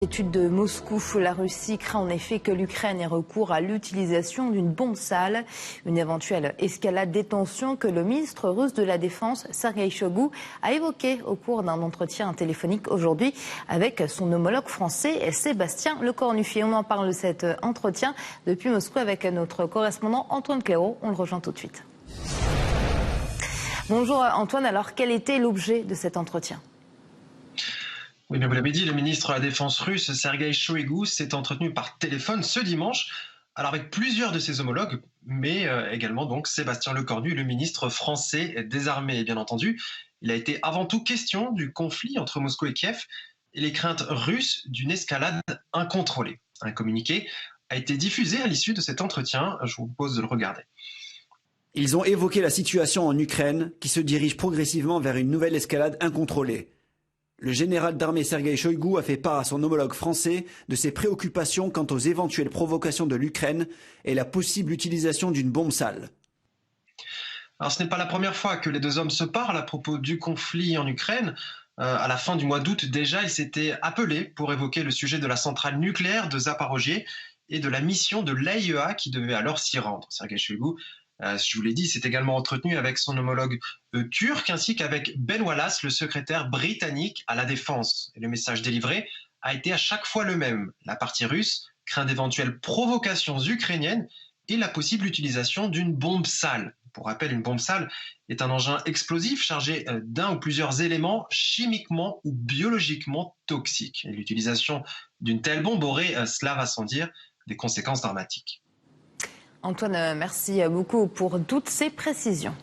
Étude de Moscou, la Russie craint en effet que l'Ukraine ait recours à l'utilisation d'une bombe sale. Une éventuelle escalade des tensions que le ministre russe de la Défense, Sergueï Shoigu, a évoqué au cours d'un entretien téléphonique aujourd'hui avec son homologue français, Sébastien Lecornu. On en parle de cet entretien depuis Moscou avec notre correspondant Antoine Clairaut. On le rejoint tout de suite. Bonjour Antoine, alors quel était l'objet de cet entretien ? Oui, mais vous l'avez dit, le ministre de la Défense russe, Sergueï Shoigu, s'est entretenu par téléphone ce dimanche, alors avec plusieurs de ses homologues, mais également donc Sébastien Lecornu, le ministre français des Armées. Et bien entendu, il a été avant tout question du conflit entre Moscou et Kiev et les craintes russes d'une escalade incontrôlée. Un communiqué a été diffusé à l'issue de cet entretien. Je vous propose de le regarder. Ils ont évoqué la situation en Ukraine qui se dirige progressivement vers une nouvelle escalade incontrôlée. Le général d'armée Sergueï Shoigu a fait part à son homologue français de ses préoccupations quant aux éventuelles provocations de l'Ukraine et la possible utilisation d'une bombe sale. Alors ce n'est pas la première fois que les deux hommes se parlent à propos du conflit en Ukraine. À la fin du mois d'août déjà, ils s'étaient appelés pour évoquer le sujet de la centrale nucléaire de Zaporojye et de la mission de l'AIEA qui devait alors s'y rendre. Sergueï Shoigu, je vous l'ai dit, s'est également entretenu avec son homologue turc ainsi qu'avec Ben Wallace, le secrétaire britannique à la Défense. Et le message délivré a été à chaque fois le même. La partie russe craint d'éventuelles provocations ukrainiennes et la possible utilisation d'une bombe sale. Pour rappel, une bombe sale est un engin explosif chargé d'un ou plusieurs éléments chimiquement ou biologiquement toxiques. Et l'utilisation d'une telle bombe aurait, cela va sans dire, des conséquences dramatiques. Antoine, merci beaucoup pour toutes ces précisions.